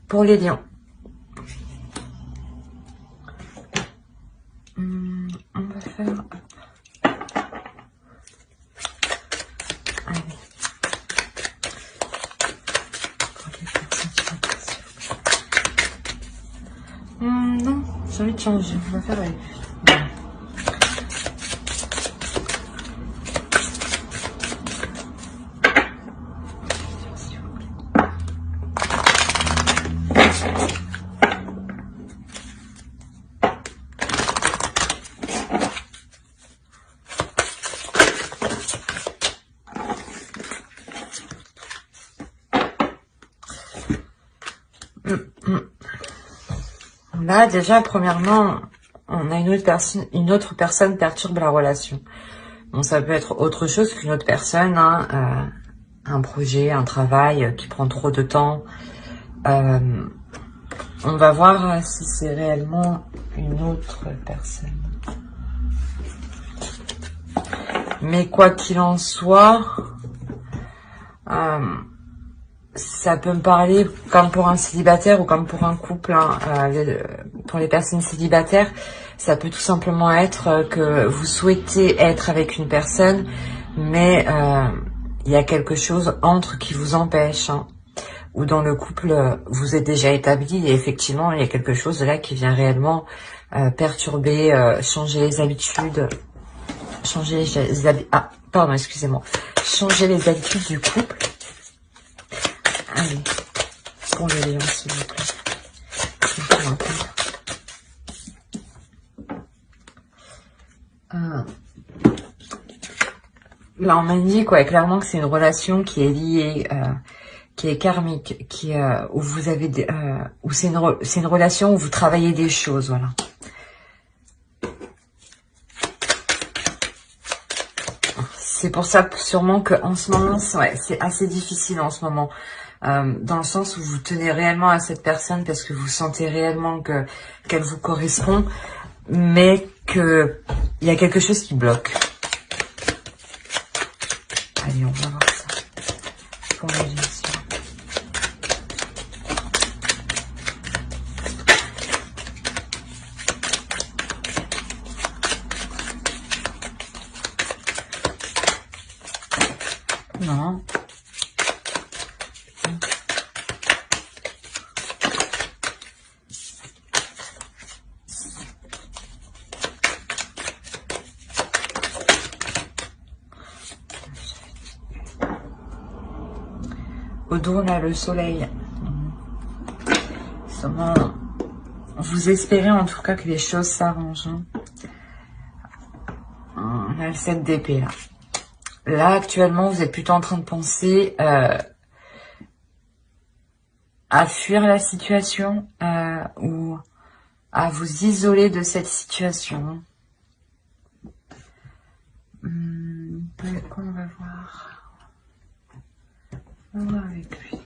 Pour les lions. On va faire... Allez. Pour les personnes qui sont passées. Non, j'ai envie de changer. On va faire avec lui. Là, déjà, premièrement, on a une autre personne perturbe la relation. Bon, ça peut être autre chose qu'une autre personne, hein, un projet, un travail qui prend trop de temps. On va voir si c'est réellement une autre personne. Mais quoi qu'il en soit, ça peut me parler comme pour un célibataire ou comme pour un couple. Hein, pour les personnes célibataires, ça peut tout simplement être que vous souhaitez être avec une personne, mais il y a quelque chose entre qui vous empêche. Hein, ou dans le couple, vous êtes déjà établi et effectivement, il y a quelque chose de là qui vient réellement perturber, changer les habitudes, changer les changer les habitudes du couple. Allez, pour le lion, s'il vous plaît. Là, on m'indique clairement que c'est une relation qui est liée, qui est karmique, où vous avez où c'est une relation où vous travaillez des choses, voilà. C'est pour ça sûrement que en ce moment, c'est assez difficile en ce moment. Dans le sens où vous tenez réellement à cette personne parce que vous sentez réellement qu'elle vous correspond, mais que il y a quelque chose qui bloque. Allez, on va voir ça. Pour les gestions. Non. Au dos, on a le soleil. Vous espérez en tout cas que les choses s'arrangent. On a le 7 d'épée là. Là, actuellement, vous êtes plutôt en train de penser à fuir la situation ou à vous isoler de cette situation. On va voir. On va voir avec lui.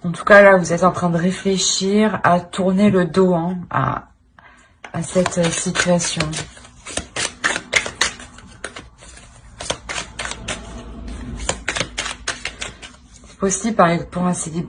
En tout cas, là, vous êtes en train de réfléchir à tourner le dos à cette situation. C'est possible,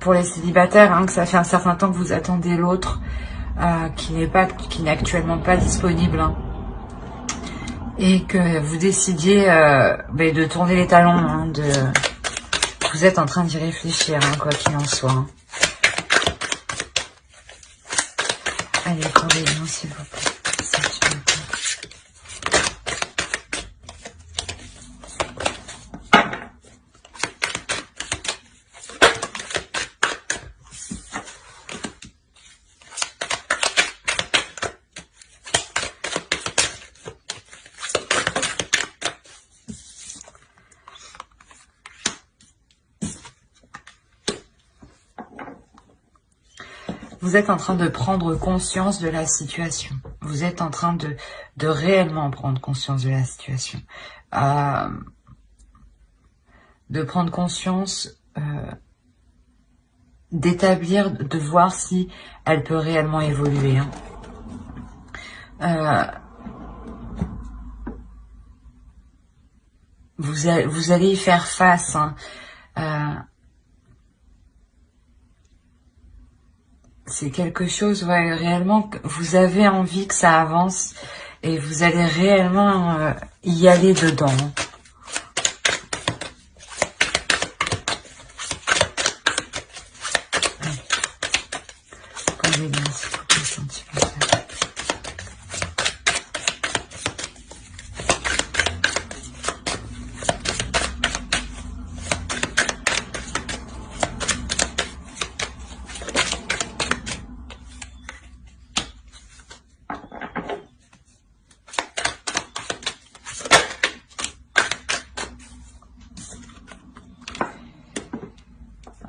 pour les célibataires, que ça fait un certain temps que vous attendez l'autre, qui n'est actuellement pas disponible, et que vous décidiez de tourner les talons, vous êtes en train d'y réfléchir, quoi qu'il en soit. Allez, pour les lions, s'il vous plaît. Vous êtes en train de prendre conscience de la situation. Vous êtes en train de réellement prendre conscience de la situation. De prendre conscience, d'établir, de voir si elle peut réellement évoluer. vous allez y faire face. Hein. C'est quelque chose, ouais, réellement, que vous avez envie que ça avance et vous allez réellement y aller dedans. Posez bien, s'il vous plaît, sentimental.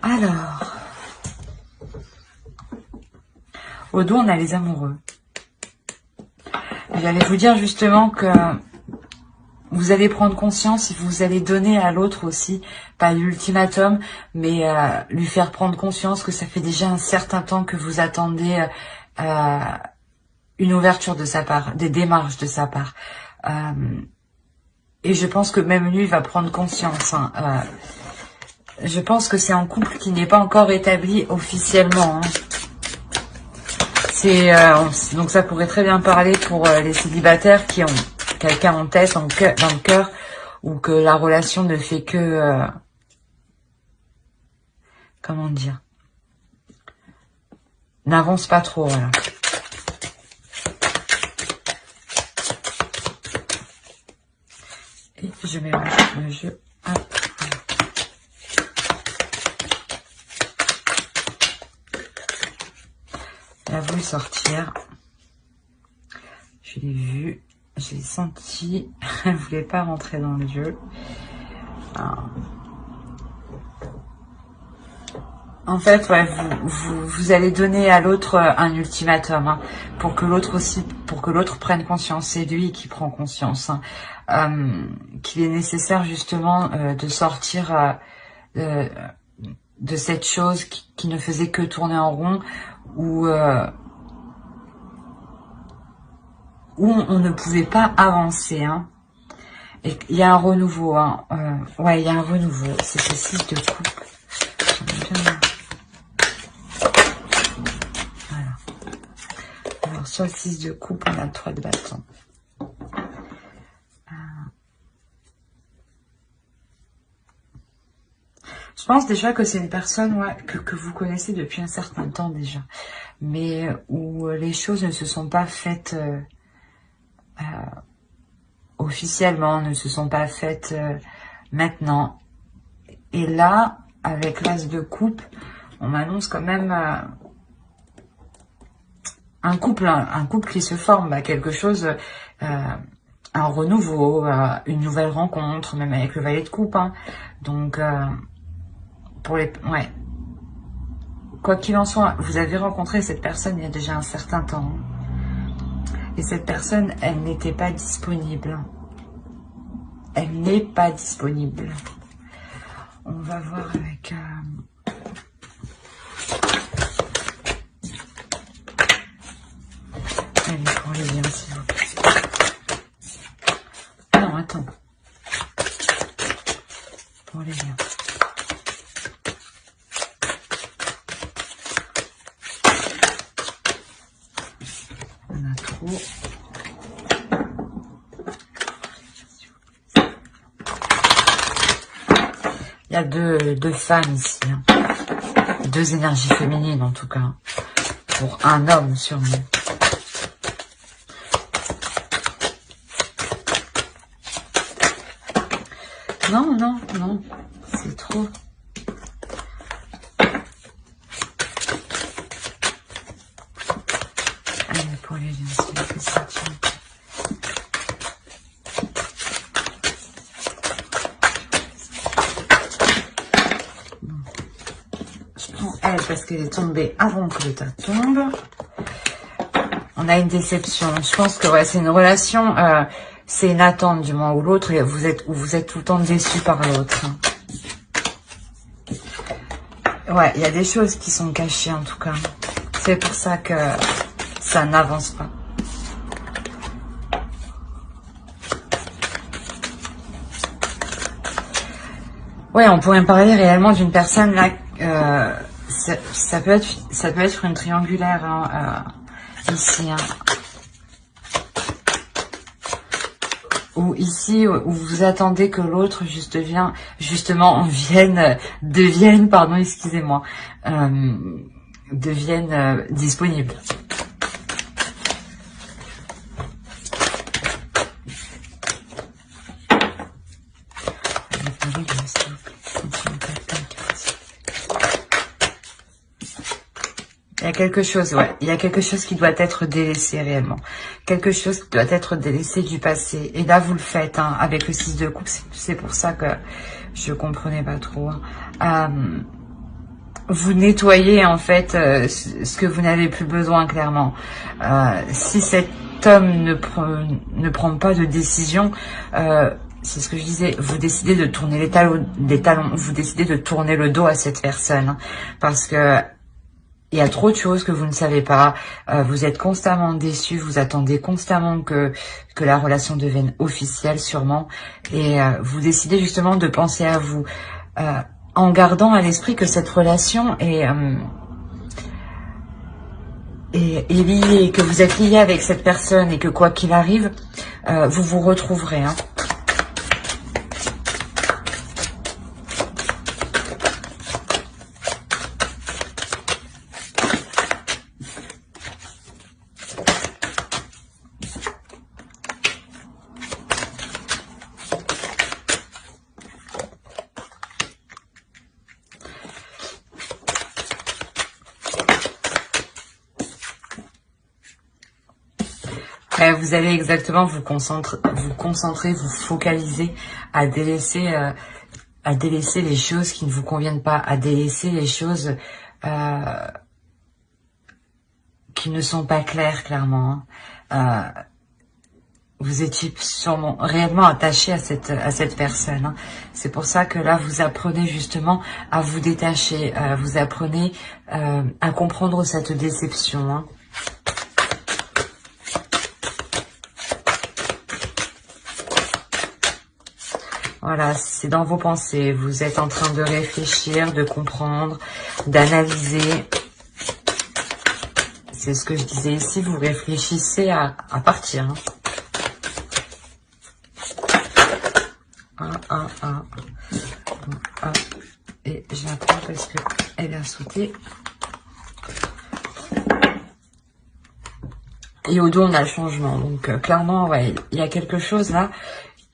Alors, au dos, on a les amoureux. J'allais vous dire justement que vous allez prendre conscience et vous allez donner à l'autre aussi, pas l'ultimatum, mais lui faire prendre conscience que ça fait déjà un certain temps que vous attendez une ouverture de sa part, des démarches de sa part. Et je pense que même lui va prendre conscience. Hein, je pense que c'est un couple qui n'est pas encore établi officiellement. Hein. Donc ça pourrait très bien parler pour les célibataires qui ont quelqu'un en tête, dans le cœur, ou que la relation ne fait que... comment dire, n'avance pas trop, voilà. Et je mélange le jeu. Hop. Elle a voulu sortir. Je l'ai vu. Je l'ai senti. Elle ne voulait pas rentrer dans le jeu. Alors. En fait, ouais, vous allez donner à l'autre un ultimatum, hein, pour que l'autre aussi, pour que l'autre prenne conscience. C'est lui qui prend conscience, hein, qu'il est nécessaire justement de sortir de cette chose qui ne faisait que tourner en rond, où on ne pouvait pas avancer. Hein. Et il y a un renouveau. Hein, ouais, il y a un renouveau. C'est ce 6 de coupe. Alors, sur le 6 de coupe, on a le 3 de bâton. Je pense déjà que c'est une personne, ouais, que vous connaissez depuis un certain temps déjà. Mais où les choses ne se sont pas faites officiellement, ne se sont pas faites maintenant. Et là, avec l'as de coupe, on m'annonce quand même... un couple qui se forme, bah, quelque chose, un renouveau, une nouvelle rencontre, même avec le valet de coupe. Hein. Donc, pour les, ouais, quoi qu'il en soit, vous avez rencontré cette personne il y a déjà un certain temps. Et cette personne, elle n'était pas disponible. Elle n'est pas disponible. On va voir avec... allez, pour les liens, s'il vous plaît. Non, attends. Pour les liens. On a trop. Il y a deux femmes ici. Hein. Deux énergies féminines, en tout cas. Pour un homme, sûrement. Non, non, non, c'est trop. Allez, pour les liens, c'est ça. Bon. Je prends elle parce qu'elle est tombée avant que le tas tombe. On a une déception. Je pense que ouais, c'est une relation... c'est une attente du moins ou l'autre, et vous êtes tout le temps déçu par l'autre. Ouais, il y a des choses qui sont cachées en tout cas. C'est pour ça que ça n'avance pas. Ouais, on pourrait parler réellement d'une personne là. Ça peut être une triangulaire hein, ici. Hein. Ou ici, où vous attendez que l'autre devienne, pardon, excusez-moi, devienne disponible. Il y a quelque chose, ouais. Il y a quelque chose qui doit être délaissé réellement. Quelque chose qui doit être délaissé du passé. Et là, vous le faites, hein, avec le 6 de coupe. C'est pour ça que je comprenais pas trop. Hein. Vous nettoyez, en fait, ce que vous n'avez plus besoin, clairement. Si cet homme ne prend pas de décision, c'est ce que je disais, vous décidez de tourner les talons, vous décidez de tourner le dos à cette personne. Hein, parce que il y a trop de choses que vous ne savez pas. Vous êtes constamment déçus. Vous attendez constamment que la relation devienne officielle, sûrement. Et vous décidez justement de penser à vous. En gardant à l'esprit que cette relation est liée, que vous êtes lié avec cette personne et que quoi qu'il arrive, vous vous retrouverez. Hein. Vous allez exactement vous concentrer, vous focaliser à délaisser les choses qui ne vous conviennent pas, à délaisser les choses qui ne sont pas claires, clairement. Hein. Vous étiez sûrement réellement attaché à cette personne. Hein. C'est pour ça que là, vous apprenez justement à vous détacher, vous apprenez à comprendre cette déception. Hein. Voilà, c'est dans vos pensées. Vous êtes en train de réfléchir, de comprendre, d'analyser. C'est ce que je disais ici, vous réfléchissez à partir. Hein. Et j'attends parce qu'elle a sauté. Et au dos, on a le changement. Donc, clairement, ouais, il y a quelque chose là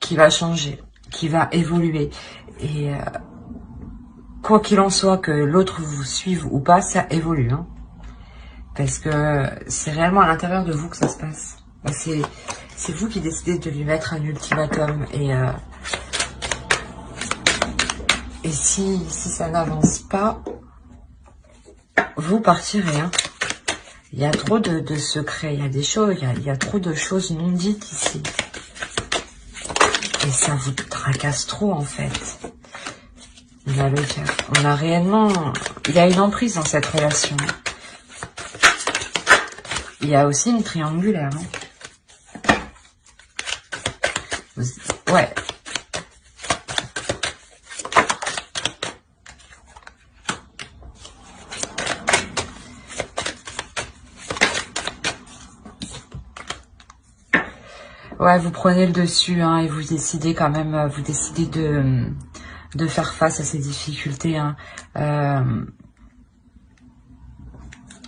qui va changer, qui va évoluer. Et quoi qu'il en soit, que l'autre vous suive ou pas, ça évolue. Hein. Parce que c'est réellement à l'intérieur de vous que ça se passe. C'est vous qui décidez de lui mettre un ultimatum. Et si ça n'avance pas, vous partirez. Hein. Il y a trop de secrets, il y a des choses, il y a trop de choses non dites ici. Et ça vous tracasse trop, en fait. On a réellement... Il y a une emprise dans cette relation. Il y a aussi une triangulaire. Hein. Ouais. Ouais, vous prenez le dessus hein, et vous décidez quand même, vous décidez de faire face à ces difficultés. Hein.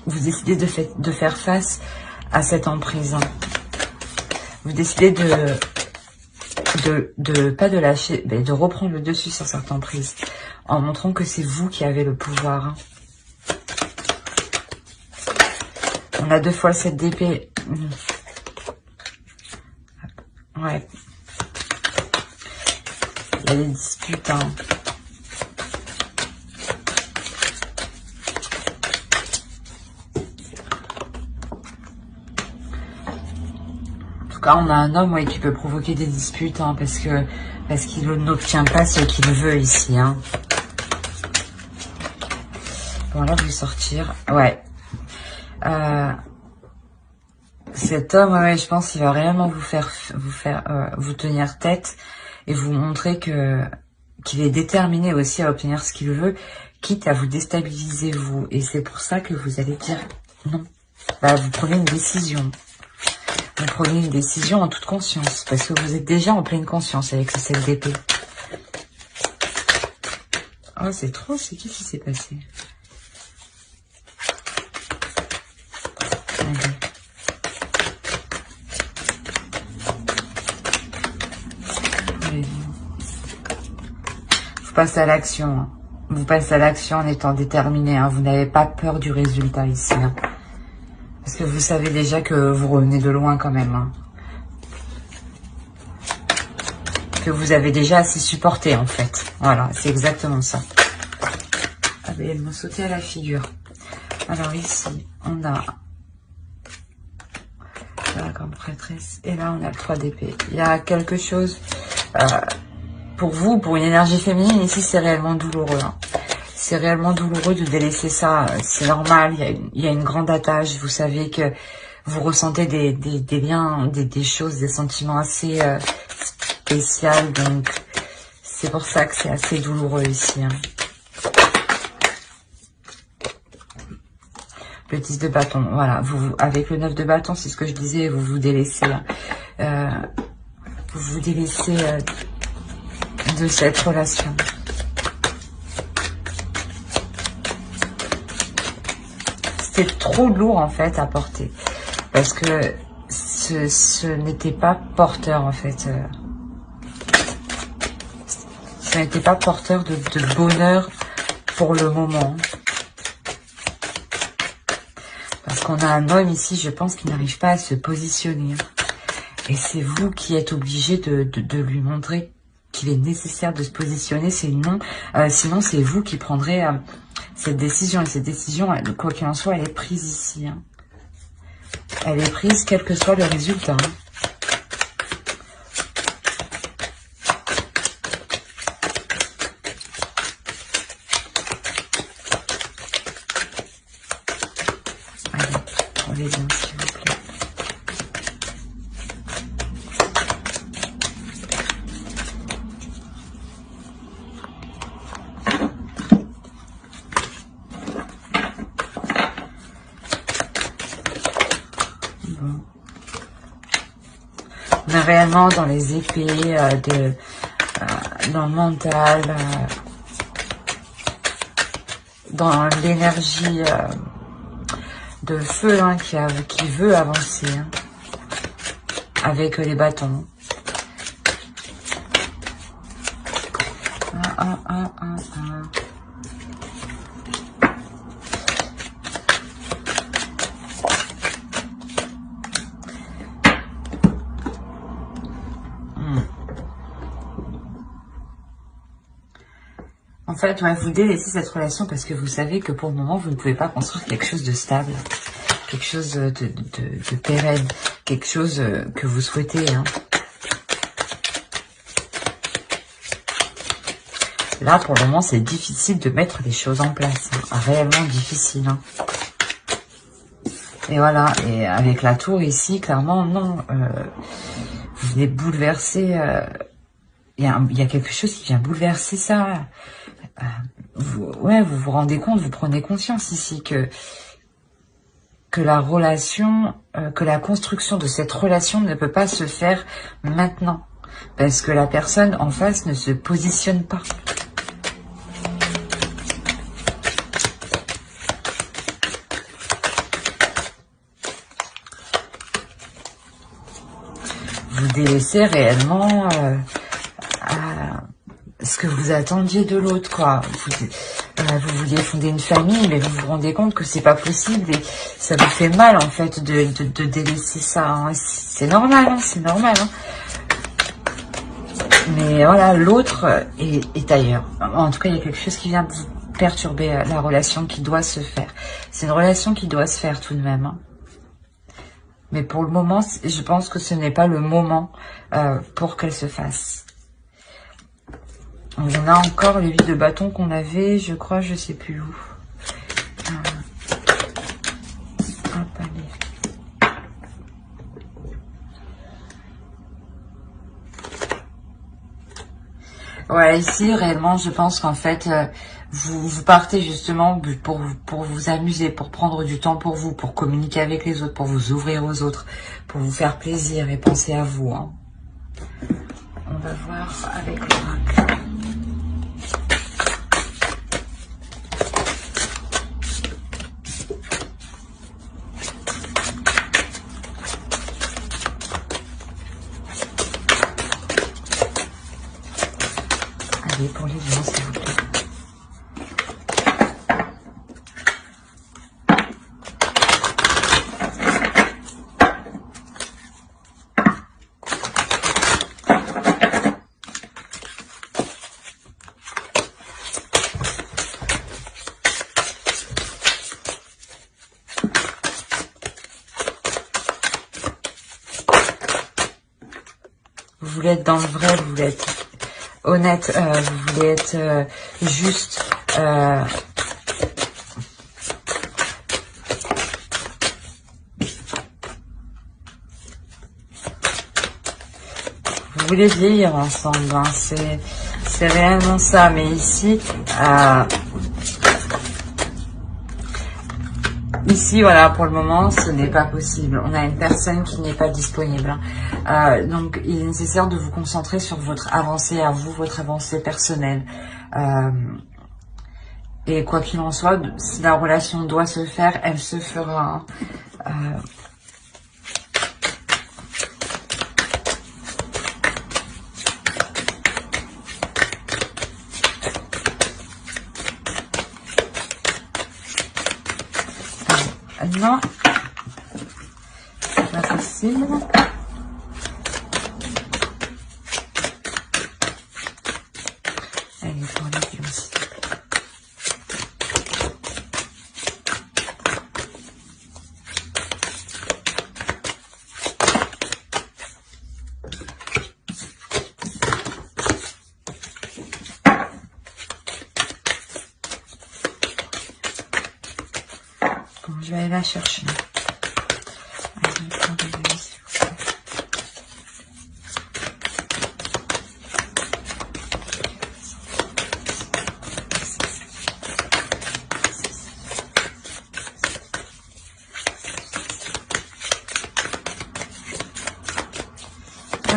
Vous décidez de faire face à cette emprise. Hein. Vous décidez pas de lâcher, mais de reprendre le dessus sur cette emprise en montrant que c'est vous qui avez le pouvoir. Hein. On a 2 fois le 7 d'épée. Ouais. Il y a des disputes. Hein. En tout cas, on a un homme ouais, qui peut provoquer des disputes hein, parce qu'il n'obtient pas ce qu'il veut ici. Hein. Bon, là, je vais sortir. Ouais. Cet homme, ouais, je pense qu'il va réellement vous tenir tête et vous montrer qu'il est déterminé aussi à obtenir ce qu'il veut, quitte à vous déstabiliser vous. Et c'est pour ça que vous allez dire non. Bah, vous prenez une décision. Vous prenez une décision en toute conscience, parce que vous êtes déjà en pleine conscience avec ce 7 d'épée. Oh, c'est trop, c'est qu'est-ce qui s'est passé? Allez. Vous passez à l'action. Hein. Vous passez à l'action en étant déterminé. Hein. Vous n'avez pas peur du résultat ici. Hein. Parce que vous savez déjà que vous revenez de loin quand même. Hein. Que vous avez déjà assez supporté en fait. Voilà, c'est exactement ça. Ah ben, elles m'ont sauté à la figure. Alors ici, on a la grande prêtresse. Et là, on a le 3 d'épée. Il y a quelque chose... pour vous, pour une énergie féminine, ici, c'est réellement douloureux. Hein. C'est réellement douloureux de délaisser ça. C'est normal, il y a une grande attache. Vous savez que vous ressentez des liens, des choses, des sentiments assez spéciaux. Donc, c'est pour ça que c'est assez douloureux ici. Hein. Le 10 de bâton, voilà. Vous, avec le 9 de bâton, c'est ce que je disais, vous vous délaissez. Vous vous délaissez de cette relation. C'était trop lourd en fait à porter. Parce que ce n'était pas porteur en fait. Ça n'était pas porteur de bonheur pour le moment. Parce qu'on a un homme ici, je pense, qui n'arrive pas à se positionner. Et c'est vous qui êtes obligé de lui montrer qu'il est nécessaire de se positionner. Sinon, c'est vous qui prendrez cette décision. Et cette décision, quoi qu'il en soit, elle est prise ici. Hein. Elle est prise quel que soit le résultat. Hein. Allez, prenez bien, s'il vous plaît. Bon. On est réellement dans les épées, dans le mental, dans l'énergie de feu hein, qui veut avancer hein, avec les bâtons. En fait, ouais, vous délaissez cette relation parce que vous savez que pour le moment, vous ne pouvez pas construire quelque chose de stable, quelque chose de pérenne, quelque chose que vous souhaitez. Hein. Là, pour le moment, c'est difficile de mettre les choses en place. Hein. Réellement difficile. Hein. Et voilà, et avec la tour ici, clairement, non. Vous venez bouleverser... Il y a quelque chose qui vient bouleverser ça. Vous vous rendez compte, vous prenez conscience ici que la relation, que la construction de cette relation ne peut pas se faire maintenant. Parce que la personne en face ne se positionne pas. Vous délaissez réellement ce que vous attendiez de l'autre, quoi. Vous vouliez fonder une famille, mais vous vous rendez compte que c'est pas possible et ça vous fait mal, en fait, de délaisser ça. Hein. C'est normal, hein, c'est normal. Hein. Mais voilà, l'autre est ailleurs. En tout cas, il y a quelque chose qui vient perturber la relation qui doit se faire. C'est une relation qui doit se faire tout de même. Hein. Mais pour le moment, je pense que ce n'est pas le moment pour qu'elle se fasse. On a encore les 8 de bâton qu'on avait, je crois, je sais plus où. Hop, allez. Ouais, ici, réellement, je pense qu'en fait, vous partez justement pour vous amuser, pour prendre du temps pour vous, pour communiquer avec les autres, pour vous ouvrir aux autres, pour vous faire plaisir et penser à vous. Hein. On va voir avec l'oracle. Allez, pour les lions, s'il vous plaît. Vous voulez être dans le vrai, vous voulez être honnête, vous voulez être juste. Vous voulez vieillir ensemble, hein, c'est réellement ça. Mais ici, ici, voilà, pour le moment, ce n'est pas possible. On a une personne qui n'est pas disponible. Donc, il est nécessaire de vous concentrer sur votre avancée à vous, votre avancée personnelle. Et quoi qu'il en soit, si la relation doit se faire, elle se fera. Non, c'est pas possible. Allez, pour les lions, s'il te plaît. Bon, je vais aller la chercher. Allez, pour les lions, s'il vous plaît.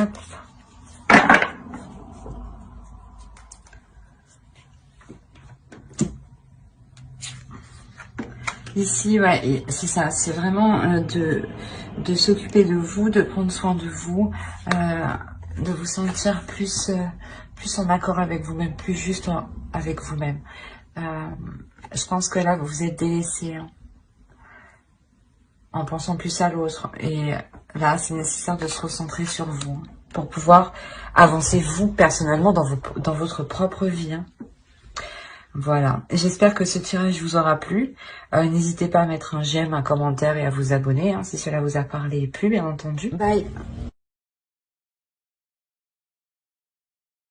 Hop. Ici, ouais, c'est ça, c'est vraiment de s'occuper de vous, de prendre soin de vous, de vous sentir plus en accord avec vous-même, plus juste avec vous-même. Je pense que là, vous vous êtes délaissé, hein, en pensant plus à l'autre. Et là, c'est nécessaire de se recentrer sur vous, hein, pour pouvoir avancer, vous, personnellement, dans votre propre vie, hein. Voilà, j'espère que ce tirage vous aura plu. N'hésitez pas à mettre un j'aime, un commentaire et à vous abonner, hein, si cela vous a parlé et plu, bien entendu. Bye.